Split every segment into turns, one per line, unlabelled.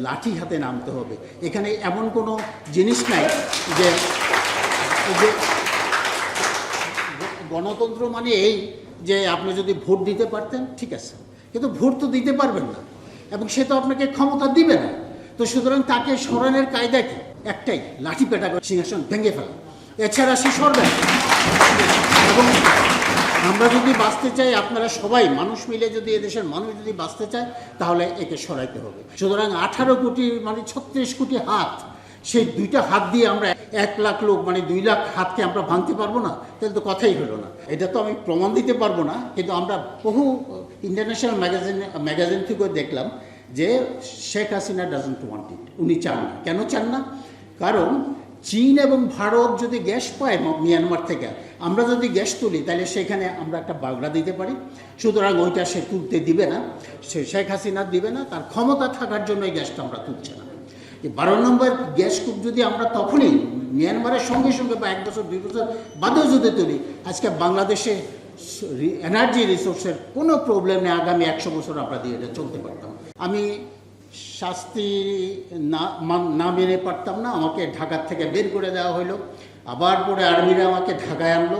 লাঠি হাতে নামতে হবে। এখানে এমন কোনো জিনিস নাই যে গণতন্ত্র মানে এই যে আপনি যদি ভোট দিতে পারতেন ঠিক আছে, কিন্তু ভোট তো দিতে পারবেন না এবং সে তো আপনাকে ক্ষমতা দিবে না। তো সুতরাং তাকে সরানোর কায়দা কি? একটাই, লাঠি পেটা করে সিংহাসন ভেঙে ফেলা, এছাড়া সে সরবে না। এবং আমরা যদি বাঁচতে চাই, আপনারা সবাই মানুষ মিলে যদি এদেশের মানুষ যদি বাঁচতে চায়, তাহলে একে সরাইতে হবে। সুতরাং 18 কোটি মানে 36 কোটি হাত, সেই দুইটা হাত দিয়ে আমরা 1 লাখ লোক মানে 2 লাখ হাতকে আমরা ভাঙতে পারবো না? তাহলে তো কথাই হলো না। এটা তো আমি প্রমাণ দিতে পারবো না, কিন্তু আমরা বহু ইন্টারন্যাশনাল ম্যাগাজিন থেকে দেখলাম যে শেখ হাসিনা ডাজন্ট ওয়ান্ট ইট, উনি চান না। কেন চান না? কারণ চীন এবং ভারত যদি গ্যাস পায় মিয়ানমার থেকে, আমরা যদি গ্যাস তুলি তাহলে সেখানে আমরা একটা বাগড়া দিতে পারি। সুতরাং ওইটা সে তুলতে দিবে না, সে শেখ হাসিনা দিবে না, তার ক্ষমতা থাকার জন্য এই গ্যাসটা আমরা তুলছে না। 12 নম্বর গ্যাস কূপ যদি আমরা তখনই মিয়ানমারের সঙ্গে সঙ্গে বা 1 বছর 2 বছর বাদেও যদি তুলি, আজকে বাংলাদেশে এনার্জি রিসোর্সের কোনো প্রবলেম নেই, আগামী 100 বছর আমরা দিয়ে এটা চলতে পারতাম। আমি শাস্তি না মেনে পারতাম না, আমাকে ঢাকার থেকে বের করে দেওয়া হলো, আবার পরে আর্মিরা আমাকে ঢাকায় আনলো,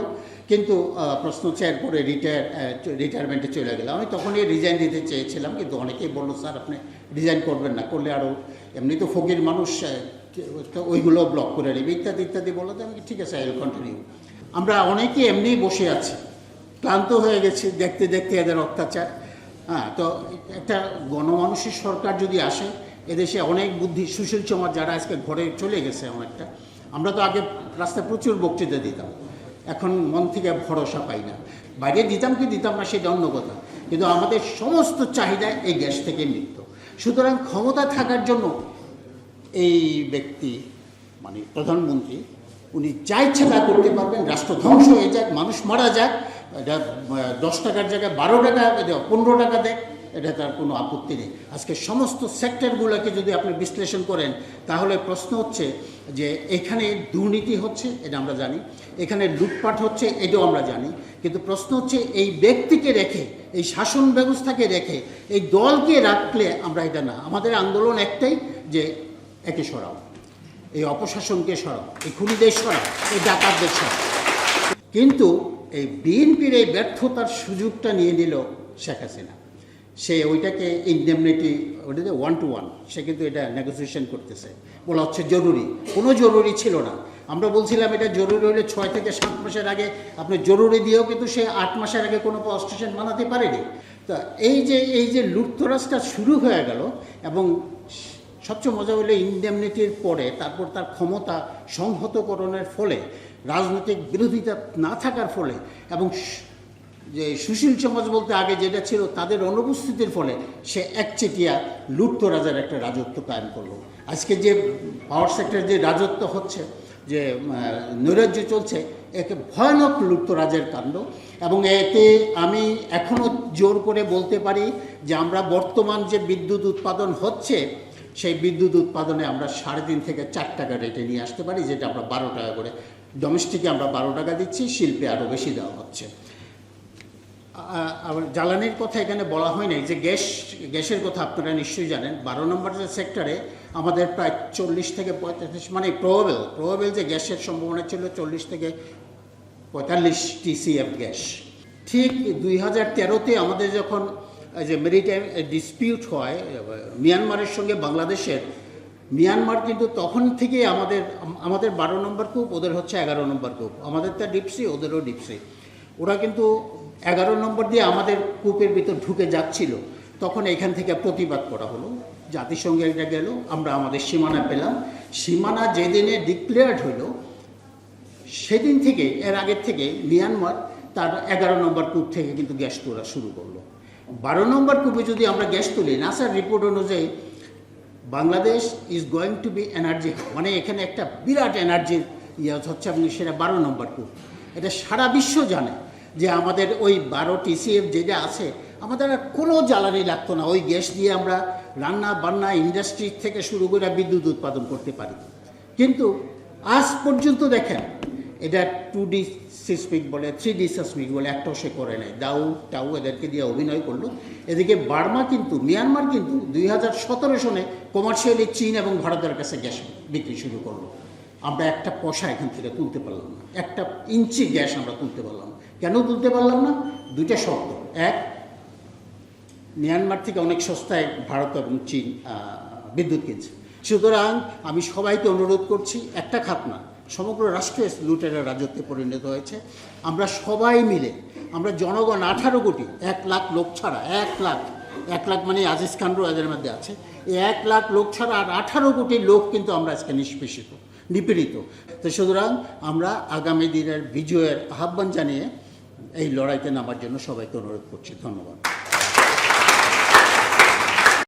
কিন্তু প্রশ্ন হচ্ছে এরপরে রিটায়ারমেন্টে চলে গেলাম। আমি তখনই রিজাইন দিতে চেয়েছিলাম, কিন্তু অনেকেই বললো স্যার আপনি রিজাইন করবেন না, করলে আরও এমনি তো ফকির মানুষ ওইগুলো ব্লক করে নেবে ইত্যাদি ইত্যাদি বলতে, আমি ঠিক আছে আই উইল কন্টিনিউ। আমরা অনেকেই এমনিই বসে আছি, ক্লান্ত হয়ে গেছি দেখতে দেখতে এদের অত্যাচার। হ্যাঁ, তো একটা গণমানুষের সরকার যদি আসে, এদেশে অনেক বুদ্ধি সুশীল সমাজ যারা আজকে ঘরে চলে গেছে অনেকটা। আমরা তো আগে রাস্তায় প্রচুর বক্তৃতা দিতাম, এখন মন থেকে ভরসা পাই না। বাইরে দিতাম কি দিতাম না সেটা অন্য কথা, কিন্তু আমাদের সমস্ত চাহিদা এই গ্যাস থেকে মৃত্যু। সুতরাং ক্ষমতা থাকার জন্য এই ব্যক্তি মানে প্রধানমন্ত্রী, উনি যা ইচ্ছা তা করতে পারবেন। রাষ্ট্র ধ্বংস হয়ে যাক, মানুষ মারা যাক, এটা 10 টাকার জায়গায় 12 টাকা 15 টাকা দেয়, এটা তার কোনো আপত্তি নেই। আজকে সমস্ত সেক্টরগুলোকে যদি আপনি বিশ্লেষণ করেন, তাহলে প্রশ্ন হচ্ছে যে এখানে দুর্নীতি হচ্ছে, এটা আমরা জানি, এখানে লুটপাট হচ্ছে, এটাও আমরা জানি, কিন্তু প্রশ্ন হচ্ছে এই ব্যক্তিকে রেখে, এই শাসন ব্যবস্থাকে রেখে, এই দলকে রাখলে আমরা এটা না। আমাদের আন্দোলন একটাই যে একে সরাও, এই অপশাসনকে সরাও, এই খুনিদের সরাও, এই ডাকাতদের সরাও। কিন্তু এই বিএনপির এই ব্যর্থতার সুযোগটা নিয়ে নিল শেখ হাসিনা। সে ওইটাকে ইনডেমনিটি, ওইটাতে 1 to 1, সে কিন্তু এটা নেগোসিয়েশন করতেছে, বলা হচ্ছে জরুরি। কোনো জরুরি ছিল না। আমরা বলছিলাম এটা জরুরি হলে 6 থেকে 7 মাসের আগে আপনি জরুরি দিয়েও, কিন্তু সে 8 মাসের আগে কোনো স্টেশন বানাতে পারেনি। তা এই যে লুটতরাজটা শুরু হয়ে গেল, এবং সবচেয়ে মজা হলো ইনডেমনিটির পরে তারপর তার ক্ষমতা সংহতকরণের ফলে, রাজনৈতিক বিরোধিতা না থাকার ফলে, এবং যে সুশীল সমাজ বলতে আগে যেটা ছিল তাদের অনুপস্থিতির ফলে সে একচেটিয়া লুটতরাজের একটা রাজত্ব কায়েম করলো। আজকে যে পাওয়ার সেক্টর যে রাজত্ব হচ্ছে, যে নৈরাজ্য চলছে, একে ভয়ানক লুটতরাজের কাণ্ড। এবং এতে আমি এখনও জোর করে বলতে পারি যে আমরা বর্তমান যে বিদ্যুৎ উৎপাদন হচ্ছে, সেই বিদ্যুৎ উৎপাদনে আমরা 3.5 থেকে 4 টাকা রেটে নিয়ে আসতে পারি, যেটা আমরা 12 টাকা করে, ডোমেস্টিকে আমরা 12 টাকা দিচ্ছি, শিল্পে আরও বেশি দেওয়া হচ্ছে। আবার জ্বালানির কথা এখানে বলা হয় নাই, যে গ্যাসের কথা আপনারা নিশ্চয়ই জানেন। 12 নম্বর যে সেক্টরে আমাদের প্রায় 40 থেকে 45, মানে প্রবাবেল যে গ্যাসের সম্ভাবনা ছিল 40 থেকে 45 TCF গ্যাস। ঠিক 2013-তে আমাদের যখন যে মেরিটাইম ডিসপিউট হয় মিয়ানমারের সঙ্গে বাংলাদেশের, মিয়ানমার কিন্তু তখন থেকে আমাদের 12 নম্বর কূপ, ওদের হচ্ছে 11 নম্বর কূপ, আমাদের তা ডিপসি, ওদেরও ডিপসি। ওরা কিন্তু 11 নম্বর দিয়ে আমাদের কূপের ভিতর ঢুকে যাচ্ছিল, তখন এখান থেকে প্রতিবাদ করা হলো, জাতিসংঘে এটা গেল, আমরা আমাদের সীমানা পেলাম। সীমানা যেদিনে ডিক্লেয়ার্ড হইল, সেদিন থেকে, এর আগের থেকে মিয়ানমার তার 11 নম্বর কূপ থেকে কিন্তু গ্যাস তোলা শুরু করলো। 12 নম্বর কূপে যদি আমরা গ্যাস তুলি, নাসার রিপোর্ট অনুযায়ী Bangladesh is going to be energy, মানে এখানে একটা বিরাট এনার্জির হচ্ছে, আপনি সেটা 12 নম্বর কূপ। এটা সারা বিশ্ব জানে যে আমাদের ওই 12 TCF যেটা আছে, আমাদের আর কোনো জ্বালানি লাগতো না, ওই গ্যাস দিয়ে আমরা রান্না বান্না, ইন্ডাস্ট্রি থেকে শুরু করে বিদ্যুৎ উৎপাদন করতে পারি। কিন্তু আজ পর্যন্ত দেখেন এটা 2D সিসমিক বলে 3D সিসমিক বলে একটাও সে করে নেয়, দাউ টাউ এদেরকে দিয়ে অভিনয় করলো। এদিকে মিয়ানমার কিন্তু 2017 সনে কমার্শিয়ালি চীন এবং ভারতের কাছে গ্যাস বিক্রি শুরু করলো। আমরা একটা পয়সা এখান থেকে তুলতে পারলাম না, একটা ইঞ্চি গ্যাস আমরা তুলতে পারলাম না। কেন তুলতে পারলাম না? দুইটা শর্ত। এক, মিয়ানমার থেকে অনেক সস্তায় ভারত এবং চীন বিদ্যুৎ কিনছে। সুতরাং আমি সবাইকে অনুরোধ করছি, একটা খাত না, সমগ্র রাষ্ট্র লুটেরা রাজত্বে পরিণত হয়েছে। আমরা সবাই মিলে, আমরা জনগণ 18 কোটি, 1 লাখ লোক ছাড়া, 1 লাখ মানে আজিজ খানরও এদের মধ্যে আছে, এই 1 লাখ লোক ছাড়া আর 18 কোটি লোক কিন্তু আমরা আজকে নিপীড়িত। তো সুতরাং আমরা আগামী দিনের বিজয়ের আহ্বান জানিয়ে এই লড়াইতে নামার জন্য সবাইকে অনুরোধ করছি। ধন্যবাদ।